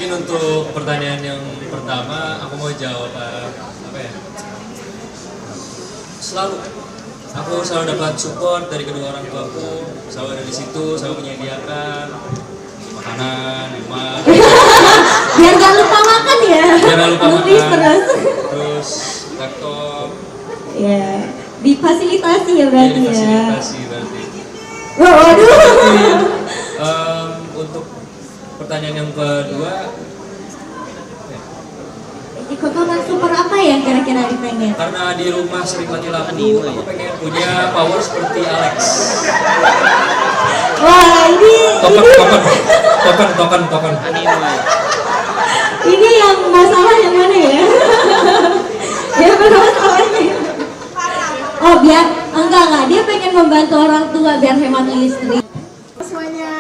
Mungkin untuk pertanyaan yang pertama, aku mau jawab apa ya? Aku selalu dapat support dari kedua orang tuaku, selalu ada di situ, selalu menyediakan makanan, minuman. Biar gak lupa makan ya. Biar gak lupa Nulis makan. terus. Terus laptop. Ya, difasilitasi ya Iya, berarti ya. difasilitasi berarti. Waduh. Untuk pertanyaan yang kedua, Kekuatan super apa yang kira-kira dipengen? karena di rumah sering mati lampu, aku pengen punya power seperti Alex. Wah, ini Token. ini yang masalah yang mana ya? Ya masalahnya. Oh biar enggak dia pengen membantu orang tua biar hemat listrik. Semuanya.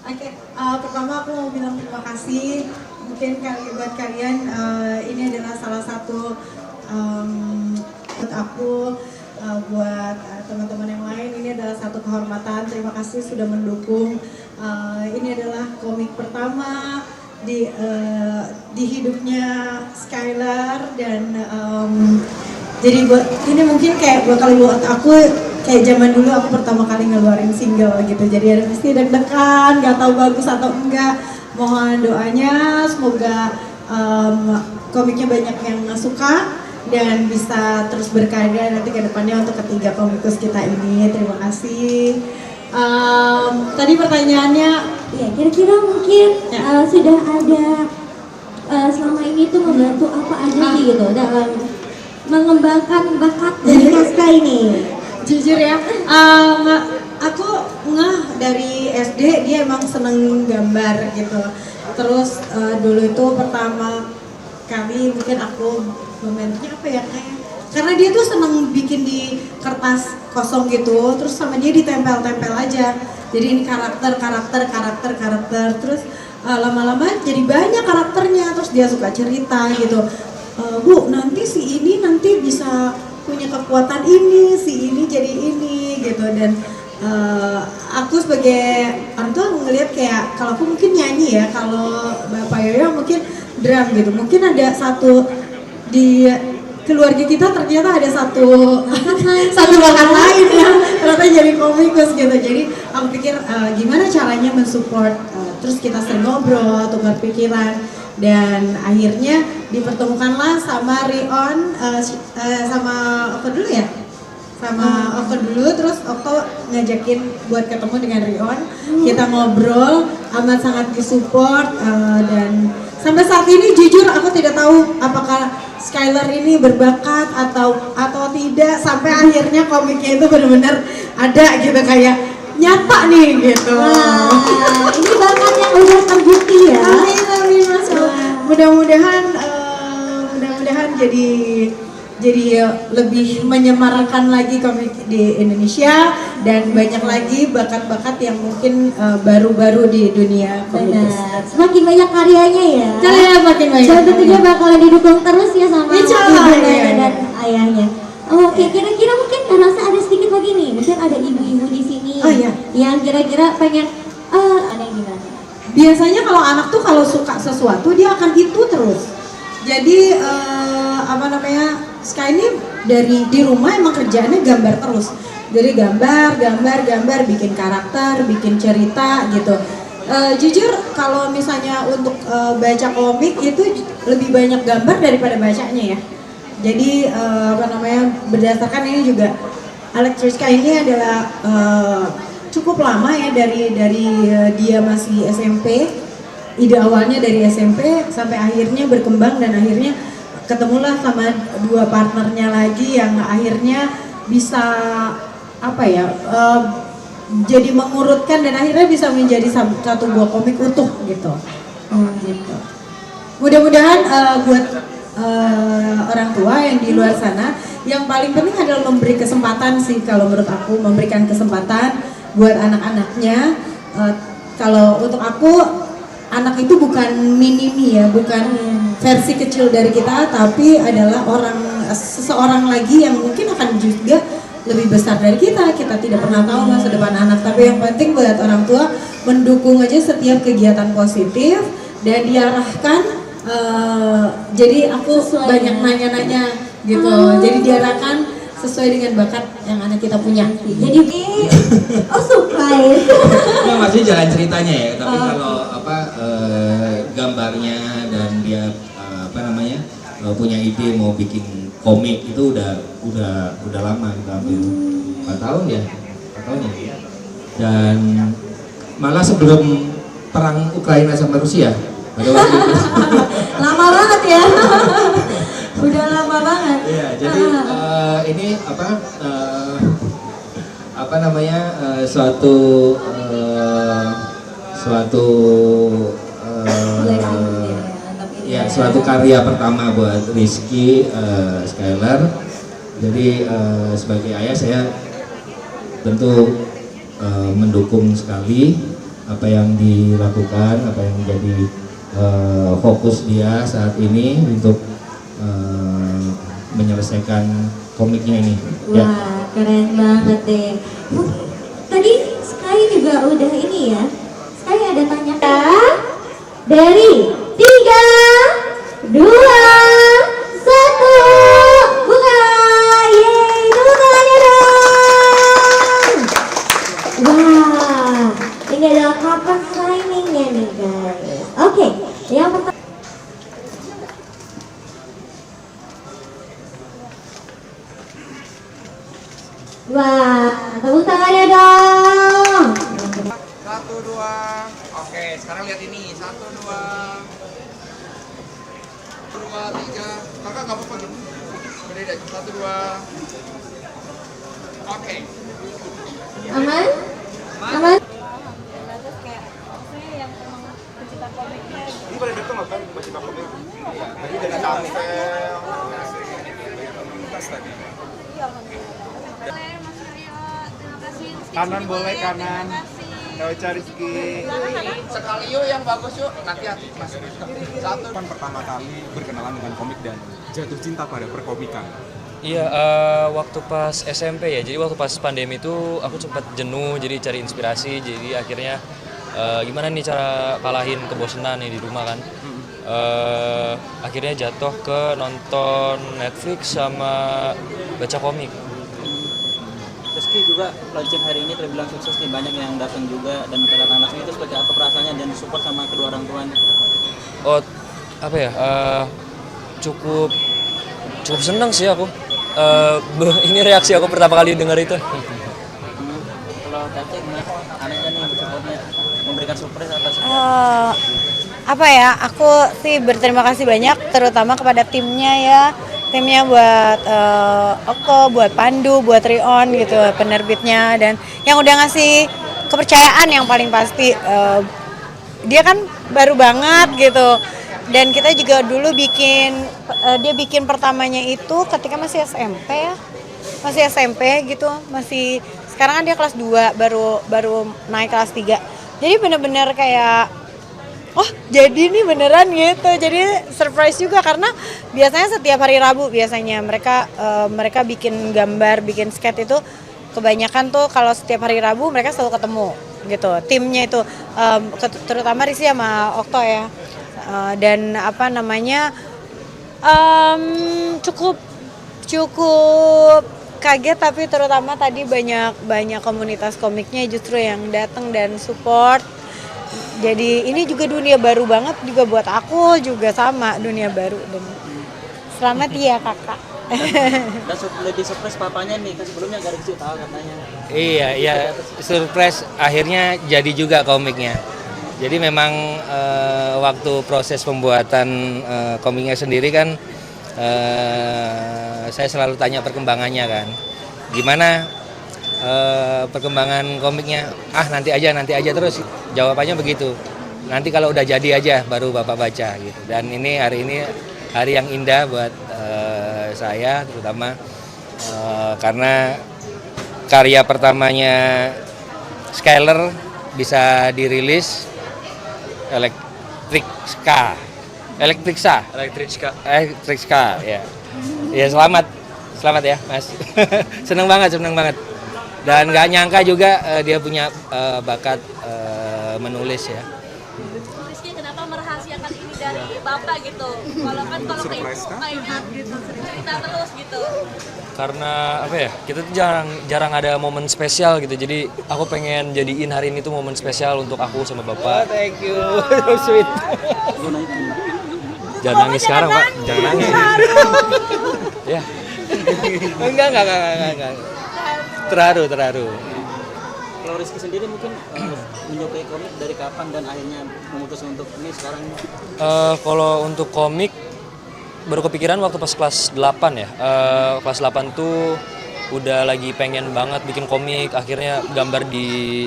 Oke, pertama aku mau bilang terima kasih. Mungkin buat kalian ini adalah salah satu buat aku, buat teman-teman yang lain ini adalah satu kehormatan. Terima kasih sudah mendukung. Ini adalah komik pertama di hidupnya Skylar dan jadi buat ini mungkin kayak kalau buat aku kayak zaman dulu aku pertama kali ngeluarin single gitu, jadi ada pasti deg-degan, nggak tahu bagus atau enggak. Mohon doanya semoga komiknya banyak yang suka dan bisa terus berkarya nanti ke depannya untuk ketiga komikus kita ini. Terima kasih. Tadi pertanyaannya Ya kira-kira mungkin Ya. sudah ada selama ini tuh membantu apa aja sih gitu dalam mengembangkan bakat dari Kaska ini. jujur ya, aku ngeh dari SD dia emang seneng gambar gitu. Terus dulu itu pertama kali mungkin aku momennya apa ya kayak karena dia tuh seneng bikin di kertas kosong gitu, terus sama dia ditempel-tempel aja. Jadi ini karakter, terus lama-lama jadi banyak karakternya, terus dia suka cerita gitu. Bu, nanti si ini nanti bisa punya kekuatan ini, si ini jadi ini gitu. Dan aku sebagai orang tua ngelihat kayak kalau aku mungkin nyanyi ya, kalau Bapak Yoyo mungkin drum gitu. Mungkin ada satu di keluarga kita ternyata ada satu bakat lain ya, ternyata jadi komikus gitu. Jadi aku pikir gimana caranya mensupport, terus kita sering ngobrol, tukar pikiran, dan akhirnya dipertemukanlah sama Rion, sama Okto dulu ya, sama Okto dulu, terus Okto ngajakin buat ketemu dengan Rion, kita ngobrol, amat sangat disupport, dan sampai saat ini jujur aku tidak tahu apakah Skylar ini berbakat atau tidak, sampai akhirnya komiknya itu benar-benar ada gitu, kayak nyata nih gitu. Wah, ini bakat yang udah terbukti ya. Amin Mas. Mudah-mudahan jadi lebih menyemarakkan lagi komik di Indonesia dan banyak lagi bakat-bakat yang mungkin baru-baru di dunia komikus. Benar. Semakin banyak karyanya ya. Caranya makin banyak. Dan tentunya bakalan didukung terus ya sama Insya Allah, ibundanya iya. dan ayahnya. Oke, kira-kira mungkin rasa ada sedikit lagi nih. Mungkin ada ibu-ibu di sini Oh, iya. yang kira-kira pengen ada yang gimana? Biasanya kalau anak tuh kalau suka sesuatu dia akan itu terus. Jadi Sky ini dari di rumah emang kerjaannya gambar terus. Jadi gambar, bikin karakter, bikin cerita gitu. Jujur kalau misalnya untuk baca komik itu lebih banyak gambar daripada bacanya ya. Jadi berdasarkan ini juga Alex Sky ini adalah cukup lama ya dari dia masih SMP. Ide awalnya dari SMP sampai akhirnya berkembang dan akhirnya ketemulah sama dua partnernya lagi yang akhirnya bisa jadi mengurutkan dan akhirnya bisa menjadi satu buah komik utuh gitu. Gitu. Mudah-mudahan buat orang tua yang di luar sana, yang paling penting adalah memberi kesempatan sih, kalau menurut aku memberikan kesempatan buat anak-anaknya. Kalau untuk aku, anak itu bukan mini-me ya, bukan versi kecil dari kita, tapi adalah seseorang lagi yang mungkin akan juga lebih besar dari kita. Kita tidak pernah tahu masa depan anak, tapi yang penting buat orang tua mendukung aja setiap kegiatan positif dan diarahkan. Jadi aku Sesuai banyak ya. nanya-nanya gitu. Jadi diarahkan sesuai dengan bakat yang anak kita punya. Jadi oh surprise. Nah, masih jalan ceritanya ya, tapi kalau gambarnya dan dia punya ide mau bikin komik itu udah lama kita ambil 4 tahun ya, 4 tahun ya. Dan malah sebelum perang Ukraina sama Rusia pada waktu itu. Lama banget ya. Udah lama banget. Iya, jadi ini suatu suatu karya pertama buat Rizky Skyler. Jadi sebagai ayah saya tentu mendukung sekali apa yang dilakukan, apa yang menjadi fokus dia saat ini untuk menyelesaikan komiknya ini. Wah, keren banget deh. Tadi Sky juga udah ini ya. Sky ada tanya dari 3, 2, 1, bunga. Yeay, tepuk tangannya dong. Wah, ini adalah kapan signingnya nih guys. Oke, yang pertama. Wah, tepuk tangannya dong. 1, 2. Oke, sekarang lihat ini. 1, 2. 2, 3. Kakak nggak apa-apa gitu. Beda deh. 1, 2. Oke. Aman? Aman? Ini pada datang nggak kan? Masih takut ya? Tadi dengan Amstel. Kanan boleh, kanan. Ewa Rizky. Sekali yuk yang bagus yuk. Nanti Mas. 1. Kan pertama kali berkenalan dengan komik dan jatuh cinta pada perkomikan. Iya, waktu pas SMP ya, jadi waktu pas pandemi itu aku sempat jenuh, jadi cari inspirasi, jadi akhirnya gimana nih cara kalahin kebosanan nih di rumah kan. Akhirnya jatuh ke nonton Netflix sama baca komik. Rizky juga launching hari ini terbilang sukses nih, banyak yang datang juga dan mencetak anaknya itu seperti apa perasaannya dan support sama kedua orang tuanya? Oh, apa ya? Cukup senang sih aku. Ini reaksi aku pertama kali dengar itu. Kalau Caca gimana? Anaknya nih supportnya memberikan surprise atas. Apa ya? Aku sih berterima kasih banyak, terutama kepada timnya ya. Timnya buat Oko, buat Pandu, buat Rion gitu, penerbitnya dan yang udah ngasih kepercayaan yang paling pasti. Dia kan baru banget gitu. Dan kita juga dulu dia bikin pertamanya itu ketika masih SMP ya. Masih SMP gitu, sekarang kan dia kelas 2, baru naik kelas 3. Jadi bener-bener kayak oh jadi nih beneran gitu, jadi surprise juga karena biasanya setiap hari Rabu biasanya mereka bikin gambar, bikin skate itu kebanyakan tuh kalau setiap hari Rabu mereka selalu ketemu gitu, timnya itu terutama Risi sama Okto ya. Dan apa namanya cukup kaget, tapi terutama tadi banyak komunitas komiknya justru yang datang dan support. Jadi ini juga dunia baru banget juga buat aku, juga sama dunia baru. Dan selamat ya kakak. Dan lebih surprise papanya nih, kan sebelumnya gak dikasih tahu katanya. Iya, surprise akhirnya jadi juga komiknya. Jadi memang waktu proses pembuatan komiknya sendiri kan saya selalu tanya perkembangannya kan. Gimana perkembangan komiknya? Nanti aja terus jawabannya begitu. Nanti kalau udah jadi aja baru Bapak baca gitu. Dan ini hari yang indah buat saya terutama karena karya pertamanya Skyler bisa dirilis Elektrikska ya. Ya selamat ya Mas. seneng banget dan nggak nyangka juga dia punya bakat menulis ya. Rizky kenapa merahasiakan ini dari Bapak gitu? Kalau kayaknya cerita terus gitu. Karena apa ya, kita tuh jarang ada momen spesial gitu, jadi aku pengen jadiin hari ini tuh momen spesial untuk aku sama Bapak. Thank you, so sweet. Jangan nangis sekarang Pak, jangan nangis. Ya. Enggak. Terharu. Kalau Rizky sendiri mungkin menyukai komik dari kapan dan akhirnya memutuskan untuk ini sekarang? Kalau untuk komik baru kepikiran waktu pas kelas 8 ya. Kelas 8 tuh udah lagi pengen banget bikin komik, akhirnya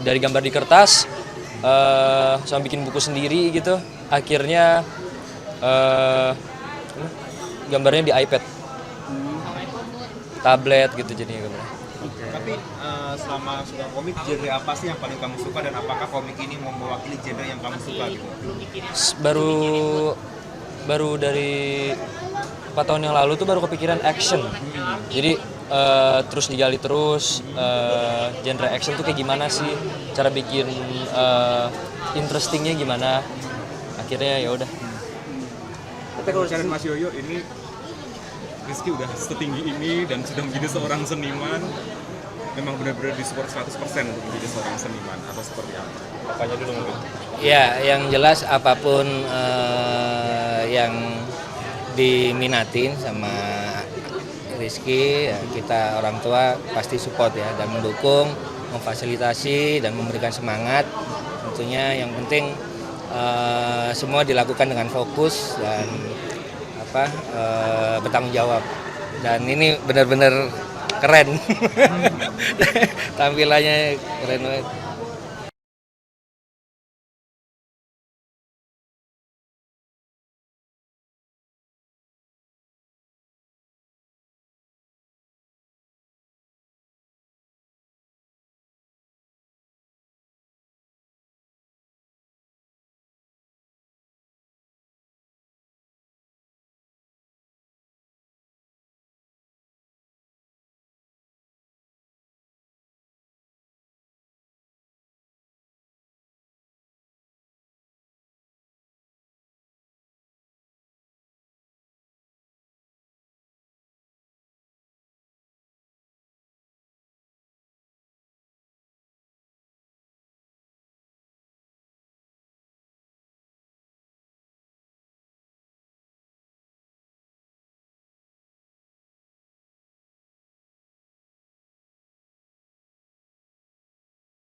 dari gambar di kertas sama bikin buku sendiri gitu. Akhirnya gambarnya di iPad, tablet gitu jadinya gambarnya. Tapi selama suka komik, genre apa sih yang paling kamu suka dan apakah komik ini mewakili genre yang kamu suka gitu? Baru dari 4 tahun yang lalu tuh baru kepikiran action. Jadi terus digali terus genre action tuh kayak gimana sih, cara bikin interestingnya gimana. Akhirnya ya udah. Tapi kalau channel Mas Yoyo ini, Rizky udah setinggi ini dan sudah menjadi seorang seniman, memang benar-benar disupport 100% untuk menjadi seorang seniman atau seperti apa? Apanya dulu mungkin? Ya, yang jelas apapun yang diminatin sama Rizky, ya, kita orang tua pasti support ya dan mendukung, memfasilitasi dan memberikan semangat. Tentunya yang penting semua dilakukan dengan fokus dan bertanggung jawab. Dan ini benar-benar keren. Tampilannya keren banget.